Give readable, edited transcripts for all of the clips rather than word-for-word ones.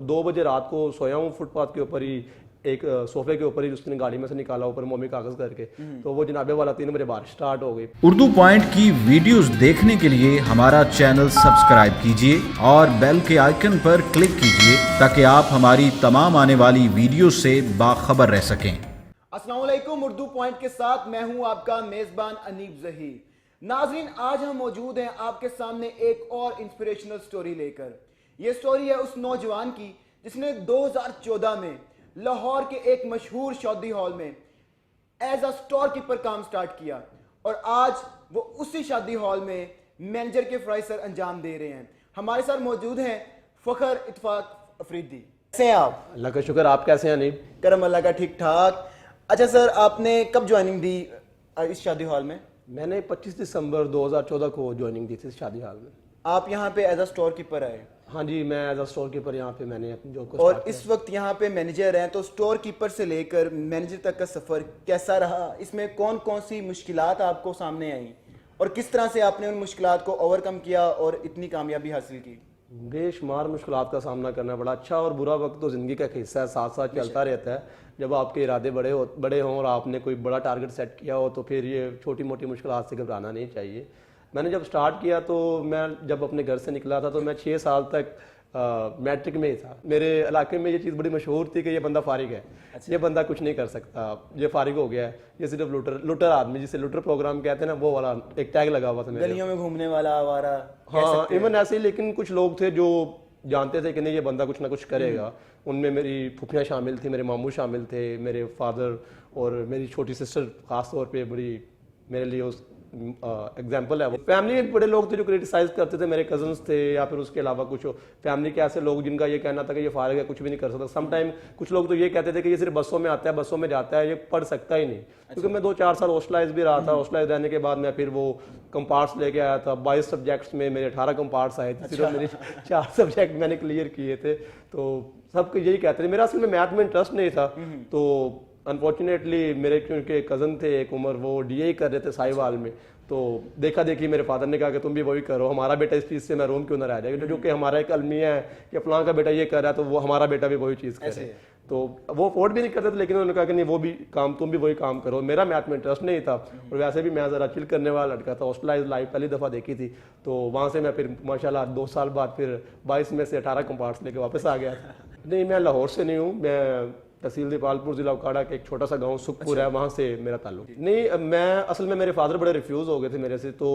2 बजे रात को सोया हूँ फुटपाथ के ऊपर ही, एक सोफे के ऊपर ही उसने गाड़ी में से निकाला ऊपर मम्मी कागज करके। तो वो जनाबे वाला 3 बजे बारिश स्टार्ट हो गई। उर्दू पॉइंट की वीडियोस देखने के लिए हमारा चैनल सब्सक्राइब कीजिए और बेल के आइकन पर क्लिक कीजिए ताकि आप हमारी तमाम आने वाली वीडियो से बाखबर रह सकें। अस्सलाम वालेकुम। उर्दू पॉइंट के साथ मैं हूं आपका मेजबान अनीब जहीर। नाजरीन, आज हम मौजूद हैं आपके सामने एक और इंस्पिरेशनल स्टोरी लेकर। यह स्टोरी है उस नौजवान की जिसने 2014 में लाहौर के एक मशहूर शादी हॉल में एज अ स्टोर कीपर काम स्टार्ट किया और आज वो उसी शादी हॉल में मैनेजर के फराइज सर अंजाम दे रहे हैं। हमारे साथ मौजूद हैं फखर इत्तफाक अफरीदी। कैसे हैं आप? अल्लाह का शुक्र। आप कैसे हैं अनीब? करम अल्लाह का, ठीक ठाक। अच्छा सर, आपने कब ज्वाइनिंग दी इस शादी हॉल में? मैंने 25 दिसंबर 2014 को ज्वाइनिंग दी थी शादी हाल में। आप यहाँ पे एज अ स्टोर कीपर आए? हाँ जी, मैं एज अ स्टोर कीपर यहाँ पे मैंने अपनी जॉब को और स्टार्ट इस वक्त यहाँ पे मैनेजर हैं, तो स्टोर कीपर से लेकर मैनेजर तक का सफर कैसा रहा? इसमें कौन कौन सी मुश्किलात आपको सामने आई और किस तरह से आपने उन मुश्किलात को ओवरकम किया और इतनी कामयाबी हासिल की? बेशुमार मुश्किलात का सामना करना पड़ा। अच्छा और बुरा वक्त तो ज़िंदगी का एक हिस्सा है, साथ साथ चलता रहता है। जब आपके इरादे बड़े हों और आपने कोई बड़ा टारगेट सेट किया हो तो फिर ये छोटी मोटी मुश्किलात से घबराना नहीं चाहिए। मैंने जब स्टार्ट किया तो मैं जब अपने घर से निकला था तो मैं 6 साल तक मैट्रिक में ही था। मेरे इलाके में ये चीज़ बड़ी मशहूर थी कि ये बंदा फारिग है। अच्छा। ये बंदा कुछ नहीं कर सकता, ये फारिग हो गया है, ये सिर्फ लुटर आदमी, जिसे लुटर प्रोग्राम कहते हैं ना, वो वाला एक टैग लगा हुआ था मेरे। गलियों में घूमने वाला आवारा? हाँ, इवन ऐसे ही। लेकिन कुछ लोग थे जो जानते थे कि नहीं ये बंदा कुछ ना कुछ करेगा। उनमें मेरी फुफियाँ शामिल थी, मेरे मामू शामिल थे, मेरे फादर और मेरी छोटी सिस्टर खास तौर पे बड़ी मेरे लिए उस एग्जाम्पल है वो। फैमिली में बड़े लोग थे जो क्रिटिसाइज करते थे, मेरे कजन्स थे या फिर उसके अलावा कुछ फैमिली के ऐसे लोग जिनका ये कहना था कि ये फारिग है, कुछ भी नहीं कर सकता। समटाइम कुछ लोग तो ये कहते थे कि ये सिर्फ बसों में आता है, बसों में जाता है, ये पढ़ सकता ही नहीं। क्योंकि मैं 2-4 साल हॉस्टलाइज भी रहा था। हॉस्टलाइज रहने के बाद मैं फिर वो कंपार्ट्स लेके आया था। 22 सब्जेक्ट्स में मेरे 18 कंपार्ट्स आए थे। सिर्फ मेरे 4 सब्जेक्ट मैंने क्लियर किए थे। तो सब यही कहते थे। मेरा असल में मैथ में इंटरेस्ट नहीं था, तो अनफॉर्चुनेटली मेरे क्योंकि कज़न थे एक उमर, वो डीए कर रहे थे साहिवाल में। तो देखा देखी मेरे फादर ने कहा कि तुम भी वही करो, हमारा बेटा इस चीज़ से महरूम क्यों ना रह जाए। जो कि हमारा एक अलमिया है कि फलां का बेटा ये कर रहा है तो वो हमारा बेटा भी वही चीज़ करे। तो वो अफोर्ड भी नहीं करते थे, लेकिन उन्होंने कहा कि नहीं वो भी काम, तुम भी वही काम करो। मेरा मैथ में इंटरेस्ट नहीं था और वैसे भी मैं ज़रा चिल करने वाला लड़का था। हॉस्टलाइज लाइफ पहली दफ़ा देखी थी, तो वहाँ से मैं फिर माशाल्लाह 2 साल बाद फिर 22 में से 18 कंपार्ट्स लेके वापस आ गया था। नहीं, मैं लाहौर से नहीं हूँ, मैं तहसील दीपालपुर जिला उकाड़ा के एक छोटा सा गांव सुखपुर है, वहाँ से मेरा ताल्लुक। नहीं, मैं असल में मेरे फादर बड़े रिफ्यूज़ हो गए थे मेरे से। तो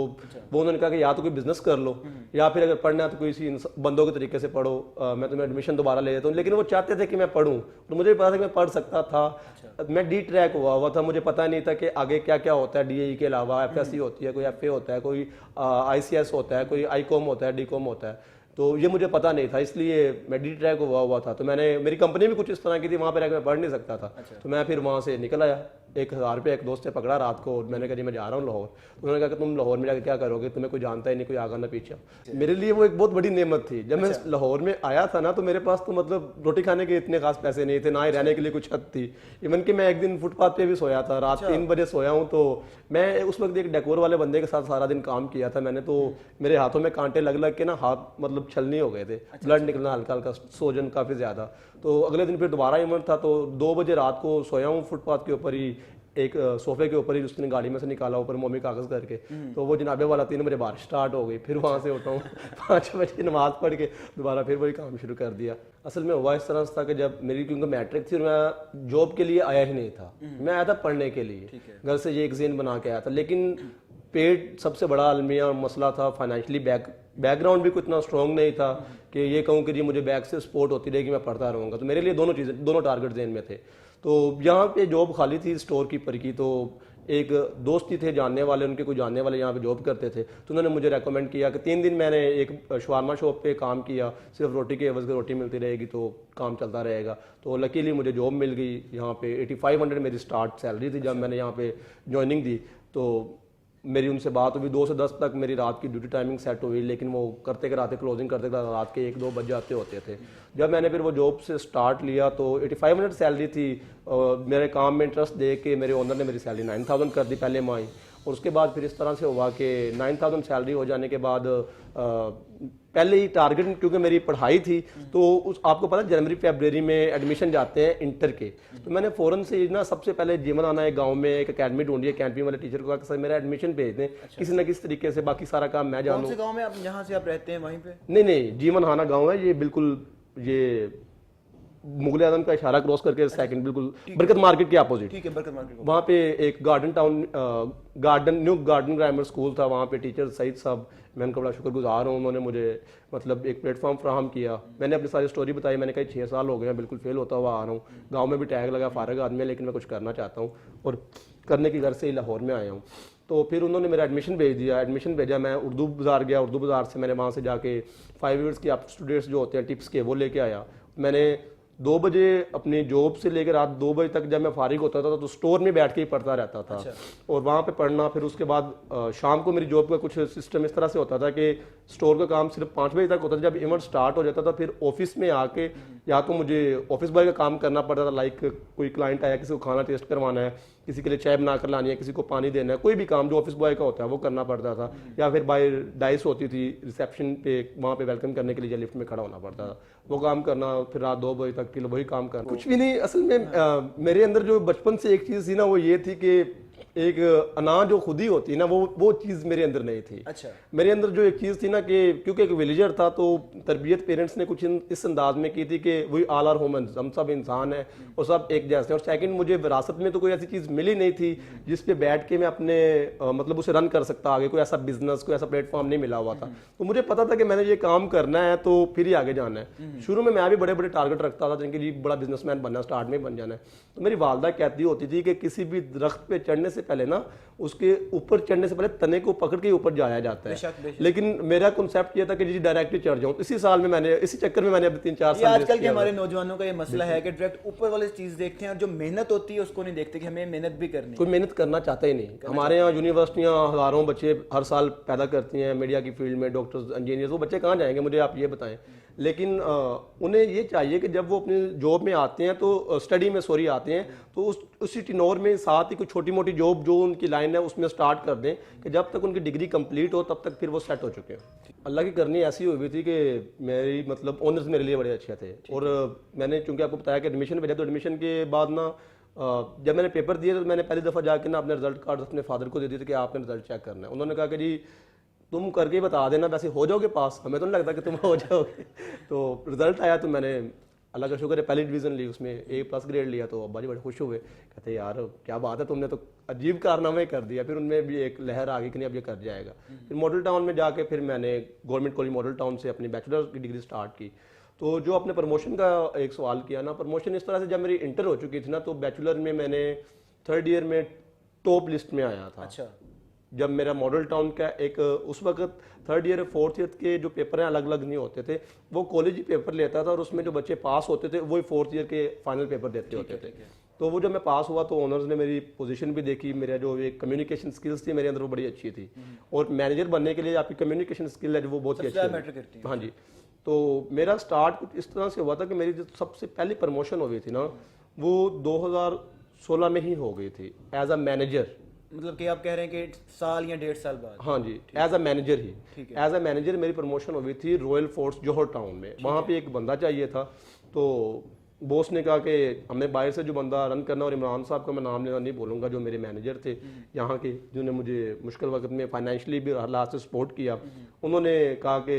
वो उन्होंने कहा कि या तो कोई बिजनेस कर लो या फिर अगर पढ़ना है तो कोई बंदों के तरीके से पढ़ो, मैं तुम्हें एडमिशन दोबारा ले देता हूँ। लेकिन वो चाहते थे कि मैं पढ़ूँ, तो मुझे भी पता था कि मैं पढ़ सकता था। मैं डी ट्रैक हुआ था, मुझे पता नहीं था कि आगे क्या क्या होता है। डीएई के अलावा एफएससी होती है, कोई एफए होता है, कोई आईसीएस होता है, कोई आईकॉम होता है, डीकॉम होता है। तो ये मुझे पता नहीं था, इसलिए मैं डी ट्रैक हुआ था। तो मेरी कंपनी भी कुछ इस तरह की थी, वहाँ पर रहकर मैं पढ़ नहीं सकता था। तो मैं फिर वहाँ से निकल आया। 1000 रुपये एक दोस्त से पकड़ा रात को, मैंने कहा जी मैं जा रहा हूँ लाहौर। उन्होंने कहा कि तुम लाहौर में जाकर क्या करोगे, तुम्हें कोई जानता ही नहीं, कोई आगा ना पीछे। मेरे लिए वो एक बहुत बड़ी नेमत थी। जब मैं लाहौर में आया था ना, तो मेरे पास तो मतलब रोटी खाने के इतने खास पैसे नहीं थे, ना ही रहने के लिए कुछ छत थी। इवन कि मैं एक दिन फुटपाथ पे भी सोया था, रात 3 बजे सोया हूँ। तो मैं उस वक्त एक डेकोर वाले बंदे के साथ सारा दिन काम किया था मैंने। तो मेरे हाथों में कांटे लग लग के ना हाथ मतलब छलनी हो गए थे, ब्लड निकलना हल्का हल्का, सोजन काफ़ी ज़्यादा। तो अगले दिन फिर दोबारा इमर था, तो 2 बजे रात को सोया हूँ फुटपाथ के ऊपर ही, एक सोफे के ऊपर ही उसने गाड़ी में से निकाला ऊपर मम्मी कागज करके। तो वो जनाबे वाला 3 बजे बारिश स्टार्ट हो गई। फिर वहाँ से उठा हूँ 5 बजे नमाज पढ़ के दोबारा फिर वही काम शुरू कर दिया। असल में हुआ इस तरह से था कि जब मेरी क्योंकि मैट्रिक थी और मैं जॉब के लिए आया ही नहीं था, मैं आया था पढ़ने के लिए। घर से ये एक ज़हन बना के आया था, लेकिन पेट सबसे बड़ा अलमिया मसला था। फाइनेंशियली बैकग्राउंड भी कुछ इतना स्ट्रॉन्ग नहीं था कि ये कहूँ कि जी मुझे बैक से सपोर्ट होती रहेगी, मैं पढ़ता रहूँगा। तो मेरे लिए दोनों टारगेट ज़हन में थे। तो यहाँ पे जॉब खाली थी स्टोर कीपर की। तो एक दोस्त ही थे जानने वाले, उनके कोई जानने वाले यहाँ पे जॉब करते थे। तो उन्होंने मुझे रेकमेंड किया कि 3 दिन मैंने एक शवारमा शॉप पे काम किया, सिर्फ रोटी के एवज की रोटी मिलती रहेगी तो काम चलता रहेगा। तो लकीली मुझे जॉब मिल गई यहाँ पे। 8500 मेरी स्टार्ट सैलरी थी जब मैंने यहाँ पे ज्वाइनिंग दी। तो मेरी उनसे बात हुई, 2 से 10 तक मेरी रात की ड्यूटी टाइमिंग सेट हुई, लेकिन वो करते कराते क्लोजिंग करते कराते रात के 1-2 बज जाते होते थे। जब मैंने फिर वो जॉब से स्टार्ट लिया तो 8500 सैलरी थी। मेरे काम में इंटरेस्ट देख के मेरे ओनर ने मेरी सैलरी 9000 कर दी पहले माह ही। और उसके बाद फिर इस तरह से हुआ कि 9,000 सैलरी हो जाने के बाद पहले ही टारगेट, क्योंकि मेरी पढ़ाई थी तो आपको पता है जनवरी फरवरी में एडमिशन जाते हैं इंटर के, तो मैंने फ़ौरन से ना सबसे पहले जीवन आना है गांव में एक अकेडमी ढूंढी, अकेडमी वाले टीचर को कहा कि सर मेरा एडमिशन भेज दें किसी न किसी तरीके से, बाकी सारा काम मैं जानूँ। कौन से गांव में आप, जहाँ से आप रहते हैं वहीं पे? नहीं, जीवन हाना गाँव है ये, बिल्कुल ये मुगल आजम का इशारा क्रॉस करके सेकंड बिल्कुल बरकत मार्केट के अपोजिट। ठीक है, बरकत मार्केट। वहाँ पे एक न्यू गार्डन ग्रामर स्कूल था, वहाँ पे टीचर सईद साहब, मैं उनका बड़ा शुक्रगुजार हूँ, उन्होंने मुझे मतलब एक प्लेटफॉर्म फ्राहम किया। मैंने अपनी सारी स्टोरी बताई, मैंने कहा 6 साल हो गए हैं बिल्कुल फेल होता हुआ आ रहा हूँ, गाँव में भी टैग लगा फारग आदमी है लेकिन मैं कुछ करना चाहता हूँ और करने की घर से ही लाहौर में आया हूँ। तो फिर उन्होंने मेरा एडमिशन भेज दिया, एडमिशन भेजा, मैं उर्दू बाज़ार गया, उर्दू बाज़ार से मैंने वहाँ से जाके 5 ईयर्स की आप स्टूडेंट्स जो होते हैं टिप्स के वो लेके आया। मैंने 2 बजे अपनी जॉब से लेकर रात 2 बजे तक जब मैं फारिग होता था तो स्टोर में बैठ के ही पढ़ता रहता था। और वहाँ पे पढ़ना, फिर उसके बाद शाम को मेरी जॉब का कुछ सिस्टम इस तरह से होता था कि स्टोर का काम सिर्फ 5 बजे तक होता था, जब इवेंट स्टार्ट हो जाता था फिर ऑफिस में आके या तो मुझे ऑफिस बॉय का काम करना पड़ता था, लाइक कोई क्लाइंट आया, किसी को खाना टेस्ट करवाना है, किसी के लिए चाय बना कर लानी है, किसी को पानी देना है, कोई भी काम जो ऑफिस बॉय का होता है वो करना पड़ता था, या फिर बाय डाइस होती थी रिसेप्शन पे, वहाँ पे वेलकम करने के लिए लिफ्ट में खड़ा होना पड़ता था, वो काम करना, फिर रात 2 बजे तक वही काम करना। कुछ भी नहीं, असल में मेरे अंदर जो बचपन से एक चीज़ थी ना वो ये थी कि एक अना जो खुदी होती है ना वो चीज़ मेरे अंदर नहीं थी। अच्छा। मेरे अंदर जो एक चीज़ थी ना कि क्योंकि एक विलेजर था तो तरबियत पेरेंट्स ने कुछ इस अंदाज में की थी कि वी ऑल आर ह्यूमंस, हम सब इंसान हैं और सब एक जैसे हैं। और सेकंड, मुझे विरासत में तो कोई ऐसी चीज़ मिली नहीं थी जिस पे बैठ के मैं अपने मतलब उसे रन कर सकता आगे, कोई ऐसा बिजनेस, कोई ऐसा प्लेटफॉर्म नहीं मिला हुआ था। तो मुझे पता था कि मैंने ये काम करना है तो फिर ही आगे जाना है। शुरू में मैं भी बड़े बड़े टारगेट रखता था जिनके जी बड़ा बिजनेसमैन बनना, स्टार्ट में बन जाना है। तो मेरी वालदा कहती होती थी कि किसी भी दरख्त पे चढ़ने से पहले ना उसके ऊपर चढ़ने से पहले तने को पकड़ के ऊपर जाया जाता है। बेशक। लेकिन मेरा कॉन्सेप्ट ये था कि जी डायरेक्टली चढ़ जाऊं। इसी साल में मैंने, इसी चक्कर में मैंने अब 3-4 साल आजकल के हमारे नौजवानों का ये मसला है कि डायरेक्ट ऊपर वाली चीज देखते हैं और जो मेहनत होती है उसको नहीं देखते कि हमें मेहनत भी करनी है। कोई मेहनत करना चाहता ही नहीं। हमारे यहाँ यूनिवर्सिटियाँ हजारों बच्चे हर साल पैदा करती हैं मीडिया की फील्ड में, डॉक्टर्स, इंजीनियर्स, वो बच्चे कहाँ जाएंगे मुझे आप ये बताएं। लेकिन उन्हें ये चाहिए कि जब वो अपनी जॉब में आते हैं तो स्टडी में आते हैं तो उसी टिनोर में साथ ही कुछ छोटी मोटी जॉब जो उनकी लाइन है उसमें स्टार्ट कर दें कि जब तक उनकी डिग्री कंप्लीट हो तब तक फिर वो सेट हो चुके हैं। अल्लाह की करनी ऐसी हुई थी कि मेरी मतलब ऑनर्स मेरे लिए बड़े अच्छे थे और मैंने चूंकि आपको बताया कि एडमिशन भेजा, तो एडमिशन के बाद ना जब मैंने पेपर दिए तो मैंने पहली दफ़ा जाकर ना अपने रिजल्ट कार्ड अपने फादर को दे दिए थे कि आपने रिजल्ट चेक करना है। उन्होंने कहा कि जी तुम करके बता देना, वैसे हो जाओगे पास, हमें तो नहीं लगता कि तुम हो जाओगे। तो रिजल्ट आया तो मैंने अल्लाह का शुक्र है पहली डिवीज़न ली, उसमें A+ ग्रेड लिया। तो अब्बा जी बड़े खुश हुए, कहते यार क्या बात है, तुमने तो अजीब कारनामा कर दिया। फिर उनमें भी एक लहर आ गई कि नहीं अब ये कर जाएगा। फिर मॉडल टाउन में जाके फिर मैंने गवर्नमेंट कॉलेज मॉडल टाउन से अपनी बैचलर की डिग्री स्टार्ट की। तो जो आपने प्रमोशन का एक सवाल किया ना, प्रमोशन इस तरह से जब मेरी इंटर हो चुकी थी ना तो बैचलर में मैंने 3rd ईयर में टॉप लिस्ट में आया था। अच्छा। जब मेरा मॉडल टाउन का एक उस वक्त 3rd ईयर 4th ईयर के जो पेपर हैं अलग अलग नहीं होते थे, वो कॉलेज ही पेपर लेता था और उसमें जो बच्चे पास होते थे वही 4th ईयर के फाइनल पेपर देते होते थे। तो वो जब मैं पास हुआ तो ऑनर्स ने मेरी पोजीशन भी देखी, मेरा जो एक कम्युनिकेशन स्किल्स थी मेरे अंदर वो बड़ी अच्छी थी। और मैनेजर बनने के लिए आपकी कम्युनिकेशन स्किल है जो वो बहुत ही अच्छी है। हाँ जी। तो मेरा स्टार्ट कुछ इस तरह से हुआ था कि मेरी जो सबसे पहली प्रमोशन हुई थी ना वो 2016 में ही हो गई थी एज अ मैनेजर। मतलब कि आप कह रहे हैं कि साल या 1.5 साल बाद? हाँ जी, एज अ मैनेजर ही। एज अ मैनेजर मेरी प्रमोशन हुई थी रॉयल फोर्स जौहर टाउन में। वहाँ पे एक बंदा चाहिए था तो बॉस ने कहा कि हमने बाहर से जो बंदा रन करना, और इमरान साहब का मैं नाम लेना नहीं बोलूँगा जो मेरे मैनेजर थे यहाँ के, जिन्होंने मुझे मुश्किल वक्त में फाइनेंशियली भी हालात से सपोर्ट किया, उन्होंने कहा कि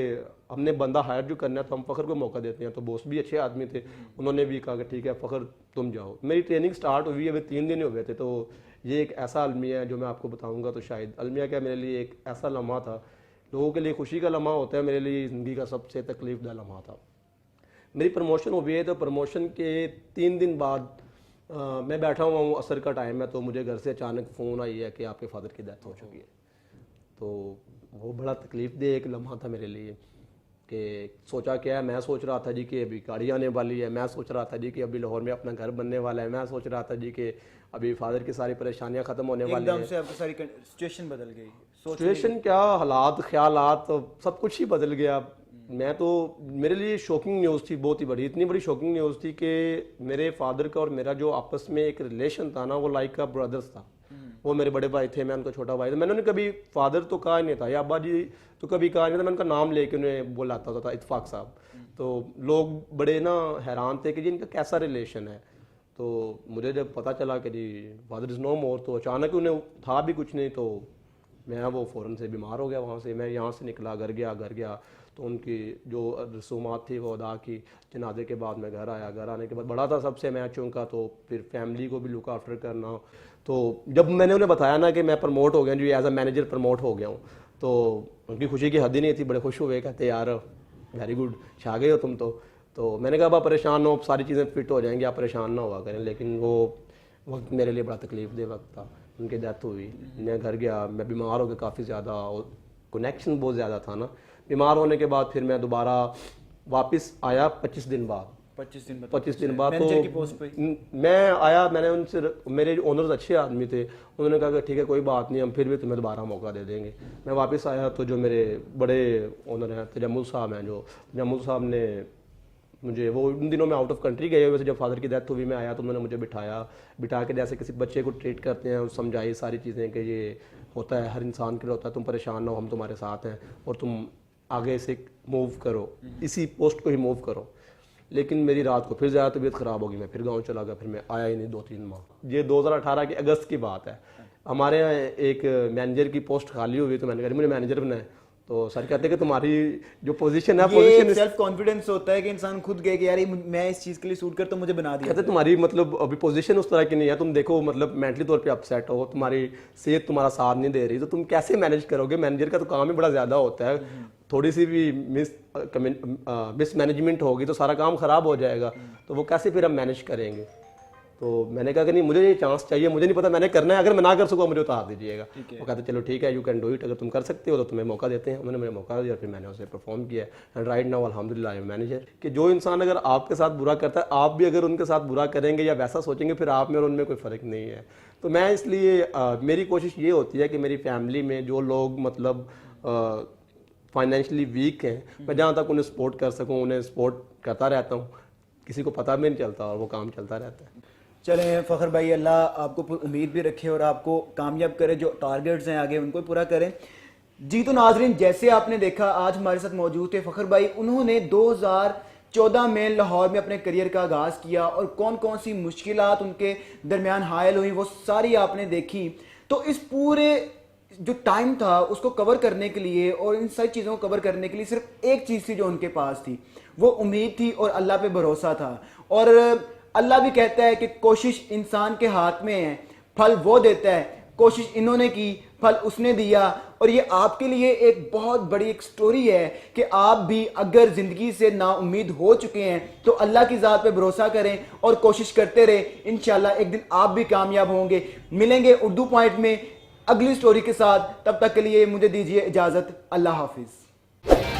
हमने बंदा हायर जो करना है तो हम फ़खर को मौका देते हैं। तो बॉस भी अच्छे आदमी थे, उन्होंने भी कहा कि ठीक है फ़खर तुम जाओ। मेरी ट्रेनिंग स्टार्ट हुई है, अभी 3 दिन हुए थे। तो ये एक ऐसा अलमिया है जो मैं आपको बताऊंगा तो शायद अलमिया क्या मेरे लिए एक ऐसा लम्हा था, लोगों के लिए खुशी का लम्हा होता है, मेरे लिए ज़िंदगी का सबसे तकलीफदा लम्हा था। मेरी प्रमोशन हुई है तो प्रमोशन के 3 दिन बाद मैं बैठा हुआ हूँ, असर का टाइम है, तो मुझे घर से अचानक फ़ोन आई है कि आपके फादर की डेथ हो चुकी है। तो वो बड़ा तकलीफ दे एक लम्हा था मेरे लिए कि सोचा क्या है, मैं सोच रहा था जी कि अभी गाड़ी आने वाली है, मैं सोच रहा था जी कि अभी लाहौर में अपना घर बनने वाला है, मैं सोच रहा था जी कि अभी फादर की सारी परेशानियां खत्म होने वाली हैं। एकदम से आपकी सारी सिचुएशन बदल गई। सिचुएशन क्या, हालात, ख्यालात, सब कुछ ही बदल गया। मैं तो, मेरे लिए शॉकिंग न्यूज़ थी, बहुत ही बड़ी, इतनी बड़ी शॉकिंग न्यूज़ थी कि मेरे फादर का और मेरा जो आपस में एक रिलेशन था ना वो लाइक का ब्रदर्स था। वो मेरे बड़े भाई थे, मैं उनका छोटा भाई था। मैंने उन्हें कभी फादर तो कहा नहीं था या अब्बा जी तो कभी कहा नहीं था, मैं उनका नाम लेके उन्हें बुलाता होता था इत्तेफाक साहब। तो लोग बड़े ना हैरान थे कि जी इनका कैसा रिलेशन है। तो मुझे जब पता चला कि जी फादर इज़ नो मोर, तो अचानक उन्हें था भी कुछ नहीं, तो मैं वो फ़ौरन से बीमार हो गया। वहाँ से मैं यहाँ से निकला, घर गया तो उनकी जो रसूमात थी वो अदा की। जनाजे के बाद मैं घर आया, घर आने के बाद बड़ा था सबसे मैं चूँका, तो फिर फैमिली को भी लुक आफ्टर करना। तो जब मैंने उन्हें बताया ना कि मैं प्रमोट हो गया, जो एज अ मैनेजर प्रमोट हो गया हूँ, तो उनकी खुशी की हद ही नहीं थी, बड़े खुश हुए, कहते यार वेरी गुड, छा गए हो तुम तो मैंने कहा आप परेशान हो, सारी चीज़ें फिट हो जाएंगी, आप परेशान ना हुआ करें। लेकिन वो वक्त मेरे लिए बड़ा तकलीफ दे वक्त था, उनकी डेथ हुई। मैं घर गया, मैं बीमार हो गया काफ़ी ज़्यादा, कनेक्शन बहुत ज़्यादा था ना। बीमार होने के बाद फिर मैं दोबारा वापस आया 25 दिन बाद। 25 दिन बाद तो की पोस्ट पे मैं आया। मैंने उनसे, मेरे ओनर्स अच्छे आदमी थे, उन्होंने कहा कि ठीक है कोई बात नहीं, हम फिर भी तुम्हें दोबारा मौका दे देंगे। मैं वापस आया तो जो मेरे बड़े ओनर हैं तजम्मुल साहब हैं, जो तजम्मुल साहब ने मुझे, वो उन दिनों में आउट ऑफ कंट्री गए हुए थे, जब फादर की डेथ हुई मैं आया तो उन्होंने मुझे बिठा के जैसे किसी बच्चे को ट्रीट करते हैं, समझाई सारी चीज़ें कि ये होता है, हर इंसान के लिए होता है, तुम परेशान ना हो, हम तुम्हारे साथ हैं और तुम आगे से मूव करो, इसी पोस्ट को ही मूव करो। लेकिन मेरी रात को फिर ज़्यादा तबीयत ख़राब होगी, मैं फिर गांव चला गया, फिर मैं आया ही नहीं 2-3 माह। ये 2018 के अगस्त की बात है। हमारे यहाँ एक मैनेजर की पोस्ट खाली हुई, तो मैंने कहा मुझे मैनेजर बनाए। तो सर कहते हैं कि तुम्हारी जो पोजीशन है, पोजीशन सेल्फ कॉन्फिडेंस होता है कि इंसान खुद कहे कि यार मैं इस चीज़ के लिए सूट कर, तो मुझे बना दिया। कहते तुम्हारी मतलब अभी पोजीशन उस तरह की नहीं है, तुम देखो मतलब मेंटली तौर पे अपसेट हो, तुम्हारी सेहत तुम्हारा साथ नहीं दे रही, तो तुम कैसे मैनेज करोगे। मैनेजर का तो काम ही बड़ा ज़्यादा होता है, थोड़ी सी भी मिस मैनेजमेंट होगी तो सारा काम ख़राब हो जाएगा, तो वो कैसे फिर हम मैनेज करेंगे। तो मैंने कहा कि नहीं, मुझे ये चांस चाहिए, मुझे नहीं पता मैंने करना है, अगर मैं ना कर सकूँ मुझे उतार दीजिएगा। वो कहते चलो ठीक है, यू कैन डू इट, अगर तुम कर सकते हो तो तुम्हें मौका देते हैं। उन्होंने मुझे मौका दिया, फिर मैंने उसे परफॉर्म किया एंड राइट नाउ अल्हम्दुलिल्लाह आई एम मैनेजर। कि जो इंसान अगर आपके साथ बुरा करता है, आप भी अगर उनके साथ बुरा करेंगे या वैसा सोचेंगे, फिर आप में और उनमें कोई फ़र्क नहीं है। तो मैं इसलिए मेरी कोशिश ये होती है कि मेरी फैमिली में जो लोग मतलब फाइनेंशियली वीक हैं, मैं जहाँ तक उन्हें सपोर्ट कर सकूँ उन्हें सपोर्ट करता रहता हूँ, किसी को पता भी नहीं चलता और वो काम चलता रहता है। चलें फ़खर भाई, अल्लाह आपको उम्मीद भी रखे और आपको कामयाब करे, जो टारगेट्स हैं आगे उनको पूरा करें जी। तो नाजरीन, जैसे आपने देखा आज हमारे साथ मौजूद थे फ़खर भाई। उन्होंने 2014 में लाहौर में अपने करियर का आगाज़ किया और कौन कौन सी मुश्किलात उनके दरमियान हायल हुई वो सारी आपने देखी। तो इस पूरे जो टाइम था उसको कवर करने के लिए और इन सारी चीज़ों को कवर करने के लिए सिर्फ एक चीज़ थी जो उनके पास थी, वो उम्मीद थी और अल्लाह पे भरोसा था। और अल्लाह भी कहता है कि कोशिश इंसान के हाथ में है, फल वो देता है। कोशिश इन्होंने की, फल उसने दिया। और ये आपके लिए एक बहुत बड़ी एक स्टोरी है कि आप भी अगर ज़िंदगी से नाउम्मीद हो चुके हैं तो अल्लाह की ज़ात पे भरोसा करें और कोशिश करते रहें। इंशाल्लाह एक दिन आप भी कामयाब होंगे। मिलेंगे उर्दू पॉइंट में अगली स्टोरी के साथ, तब तक के लिए मुझे दीजिए इजाज़त। अल्लाह हाफिज़।